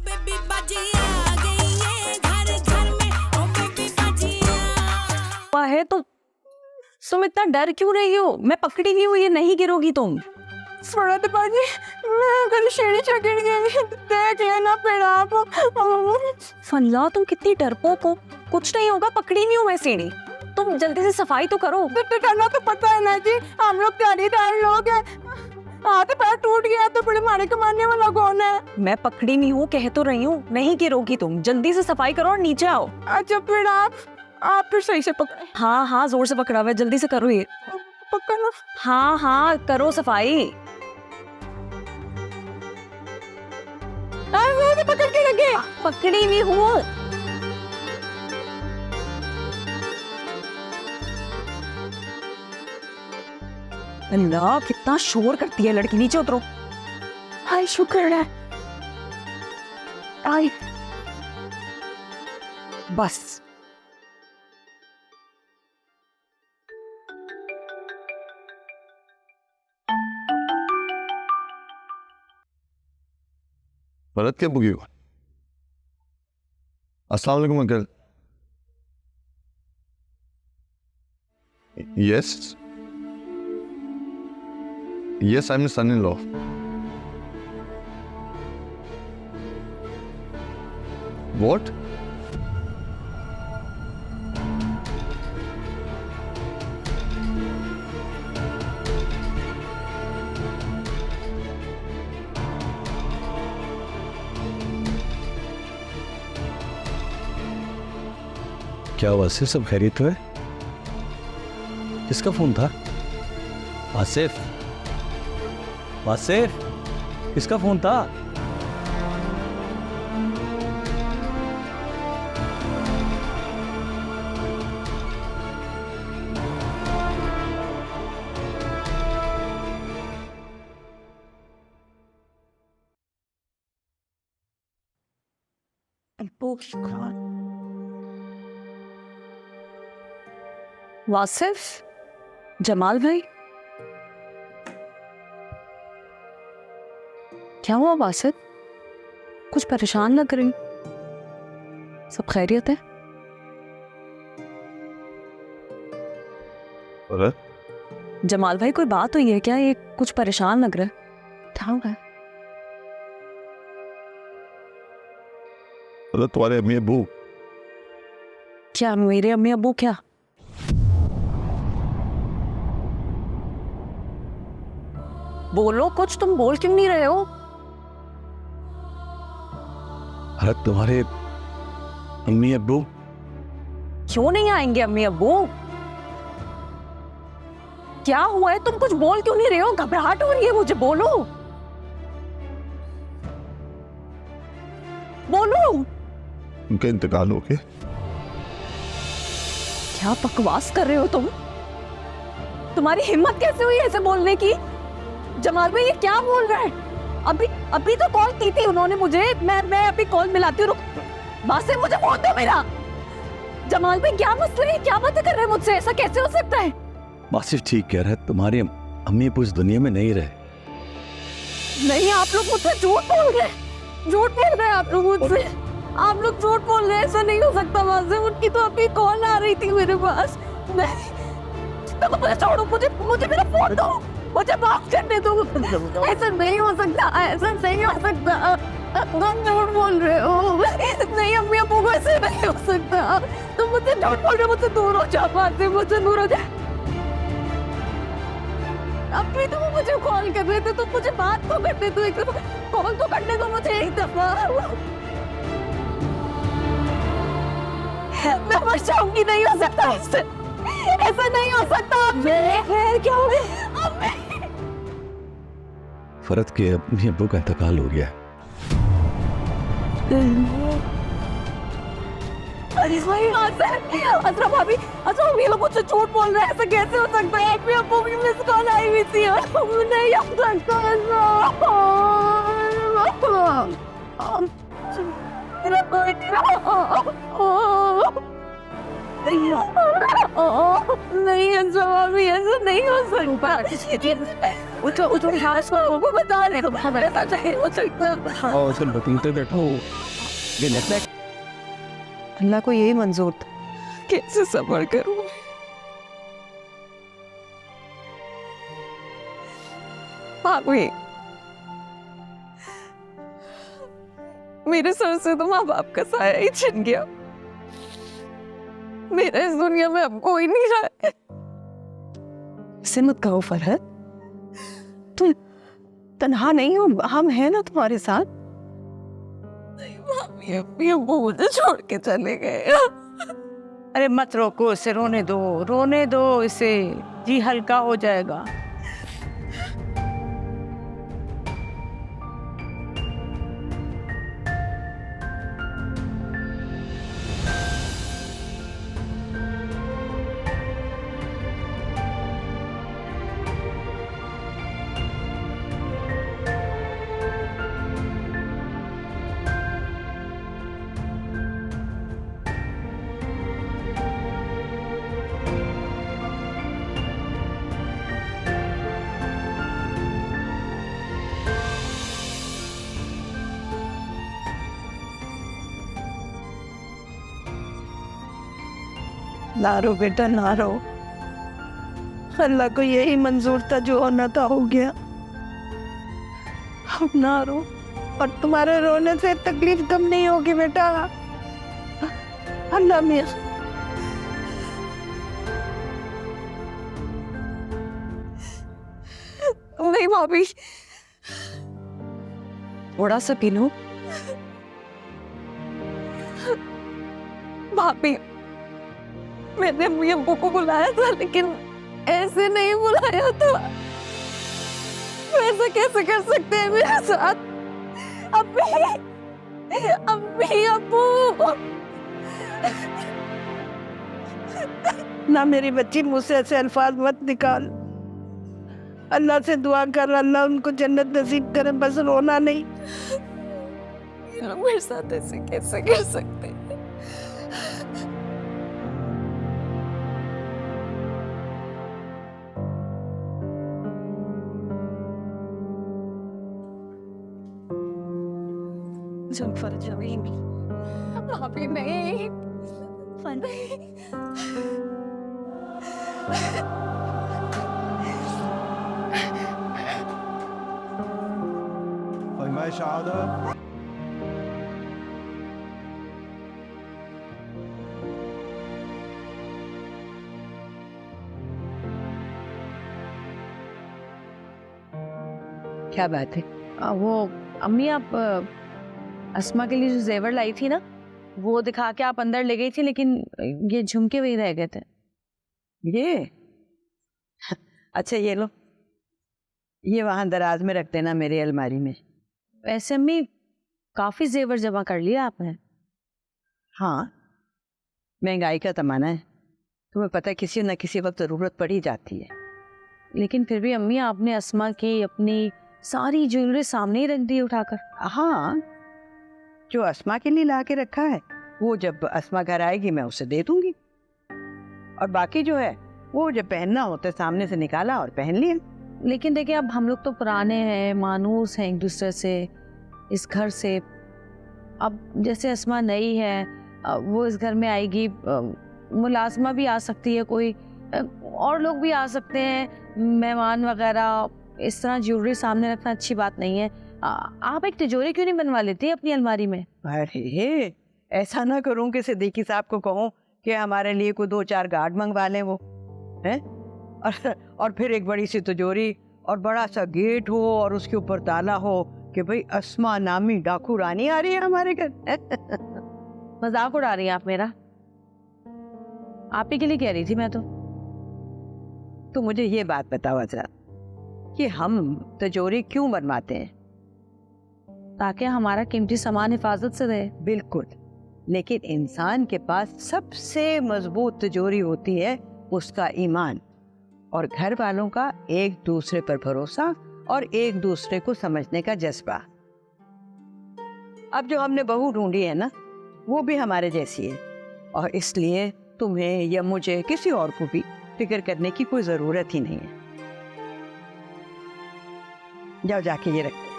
Baby बाजी आ गई है घर घर में, ओ बेबी बाजी हुआ है तो तुम इतना डर क्यों रही हो? मैं पकड़ी नहीं हूँ, ये नहीं गिरोगी तुम। फरहत बाजी, मैं अगर सीढ़ी से गिर गई देख लेना फिर आप। फल्ला तुम कितनी डरपोक हो। कुछ नहीं होगा, पकड़ी नहीं हूँ मैं सीढ़ी। तुम जल्दी से सफाई तो करो। करना तो पता है ना जी, हम लोग दिहाड़ीदार लोग हैं। हाथ पैर टूट गया तो बड़े मारे कमाने वाला कौन है? मैं पकड़ी नहीं हूँ, कह तो रही हूँ, नहीं गिरोगी तुम। जल्दी से सफाई करो और नीचे आओ। अच्छा फिर आप फिर सही से पकड़े। हाँ हाँ, जोर से पकड़ा हुआ है, जल्दी से करो ये। पकड़ना। हाँ हाँ, करो सफाई। वो तो पकड़ के लगे। पकड़ी नहीं हूँ। अल्लाह, कितना शोर करती है लड़की। नीचे उतरो। हाय शुक्र है। आई बस। भरत के बुगी को। अस्सलाम वालेकुम uncle. Yes yes, I am son in law. What? क्या हुआ? आसिफ, सब खैरियत तो है? किसका फोन था? आसिफ, आसिफ, किसका फोन था? वासिफ, जमाल भाई, क्या हुआ वासिफ? कुछ परेशान लग रही। सब खैरियत है? भरत, जमाल भाई, कोई बात हुई है क्या? ये कुछ परेशान लग रहा है। क्या हुआ? भरत तुम्हारे अम्मी अबू। क्या मेरे अम्मी अबू? क्या? बोलो कुछ, तुम बोल क्यों नहीं रहे हो? भरत, तुम्हारे अम्मी अब्बू क्यों नहीं आएंगे अम्मी अब्बू? क्या हुआ है? तुम कुछ बोल क्यों नहीं रहे हो? घबराहट हो रही है मुझे, बोलो बोलो। उनका इंतकाल हो गया। क्या बकवास कर रहे हो तुम? तुम्हारी हिम्मत कैसे हुई ऐसे बोलने की? जमाल भाई, ये क्या बोल रहा है? अभी तो कॉल की थी उन्होंने मुझे। मैं अभी कॉल मिलाती हूँ, रुक। बात से मुझे फोन दो मेरा। जमाल भाई, क्या मसला है? क्या बातें कर रहे हैं मुझसे? ऐसा कैसे हो सकता है? आसिफ ठीक कह रहा है, तुम्हारे अम्मी अब्बू इस दुनिया में नहीं रहे। नहीं, आप लोग मुझसे झूठ बोल रहे हैं। झूठ बोल रहे हैं आप लोग मुझसे। आप लोग झूठ बोल रहे हैं, ऐसा नहीं हो सकता। वहां से उनकी तो अभी कॉल आ रही थी मेरे पास। नहीं, तो मुझे छोड़ो, मुझे मेरा फोन दो, मुझे बात करने दो। ऐसा नहीं हो सकता, ऐसा नहीं हो सकता। तुम झूठ बोल रहे हो। नहीं अम्मी अब्बू को ऐसे नहीं हो सकता। तुम मुझसे झूठ बोल रहे हो। मुझसे दूर हो जाओ, बात से मुझसे दूर हो जाओ। अभी तो वो मुझे कॉल कर रहे थे, तो मुझे बात तो करने दो। एक दफा कॉल तो करने दो मुझे, एक दफा। मैं मर जाऊंगी, नहीं हो सकता ऐसे। ऐसा नहीं हो सकता। क्या हो गया? फरत के अम्मी अब्बू का इंतकाल हो गया। अरे भाई, असरा भाभी, ये लोग मुझसे झूठ बोल रहे हैं। ऐसा कैसे हो सकता है? अम्मी अब्बू की मिस कॉल आई हुई थी। नहीं हो सकता ऐसा। नहीं ऐसा भाभी, ऐसा नहीं हो सकता। उठो उठो, हाथ को बता रहे हो, हमारे पास है हो सकता। और चल बतूते बैठो ये लगता है अल्लाह को यही मंजूर था। कैसे सब्र करूं? भाभी, मेरे सर से तो माँ बाप का साया ही छिन गया। मेरे इस दुनिया में अब कोई नहीं रहा है। ऐसे मत कहो फरहत, तुम तन्हा नहीं हो, हम हैं ना तुम्हारे साथ। भाभी, अभी अब्बू मुझे छोड़ के चले गए। अरे मत रोको इसे, रोने दो इसे, जी हल्का हो जाएगा। ना रो बेटा, ना रो। अल्लाह को यही मंजूर था, जो होना था हो गया। अब ना रो, और तुम्हारे रोने से तकलीफ कम नहीं होगी बेटा। अल्लाह मियां। नहीं भाभी, थोड़ा सा पी लो। भाभी, मैंने अम्मी अब्बू को बुलाया था, लेकिन ऐसे नहीं बुलाया था। ऐसा कैसे कर सकते हैं मेरे साथ? अम्मी अब्बू। ना मेरी बच्ची, मुझसे ऐसे अल्फाज मत निकाल। अल्लाह से दुआ कर, अल्लाह उनको जन्नत नसीब करे, बस रोना नहीं। ये लोग मेरे साथ ऐसे कैसे कर सकते हैं? जुल्फर जमीन भाभी नहीं। कलमा शहादत। क्या बात है? वो अम्मी, आप अस्मा के लिए जो जेवर लाई थी ना, वो दिखा के आप अंदर ले गई थी, लेकिन ये झुमके वही रह गए थे। ये अच्छा, ये लो, ये वहां दराज में रख देना मेरी अलमारी में। वैसे अम्मी, काफी जेवर जमा कर लिया आपने। हाँ, महंगाई का जमाना है, तुम्हें पता है, किसी न किसी वक्त जरूरत पड़ ही जाती है। लेकिन फिर भी अम्मी, आपने अस्मा की अपनी सारी ज्वेलरी सामने ही रख दी उठाकर। हाँ, जो अस्मा के लिए ला के रखा है, वो जब अस्मा घर आएगी मैं उसे दे दूंगी, और बाकी जो है वो जब पहनना होता है सामने से निकाला और पहन लिया। लेकिन देखिए, अब हम लोग तो पुराने हैं, मानूस हैं एक दूसरे से, इस घर से। अब जैसे अस्मा नई है, वो इस घर में आएगी, मुलाजमा भी आ सकती है, कोई और लोग भी आ सकते हैं, मेहमान वगैरह। इस तरह ज्वेलरी सामने रखना अच्छी बात नहीं है। आप एक तिजोरी क्यों नहीं बनवा लेती अपनी अलमारी में? अरे ऐसा ना करूं कि सिद्दीकी साहब को कहूं कि हमारे लिए कोई 2-4 गार्ड मंगवा लें, वो हैं, और फिर एक बड़ी सी तिजोरी और बड़ा सा गेट हो और उसके ऊपर ताला हो कि भाई अस्मा नामी डाकू रानी आ रही है हमारे घर। मजाक उड़ा रही हैं आप मेरा? आप ही के लिए कह रही थी मैं तो मुझे ये बात बताओ हजरत, कि हम तिजोरी क्यों बनवाते हैं? ताकि हमारा कीमती सामान हिफाजत से रहे। बिल्कुल, लेकिन इंसान के पास सबसे मजबूत तिजोरी होती है उसका ईमान, और घर वालों का एक दूसरे पर भरोसा और एक दूसरे को समझने का जज्बा। अब जो हमने बहू ढूंढी है ना, वो भी हमारे जैसी है, और इसलिए तुम्हें या मुझे किसी और को भी फिक्र करने की कोई जरूरत ही नहीं है। जाओ जाके ये रख दो।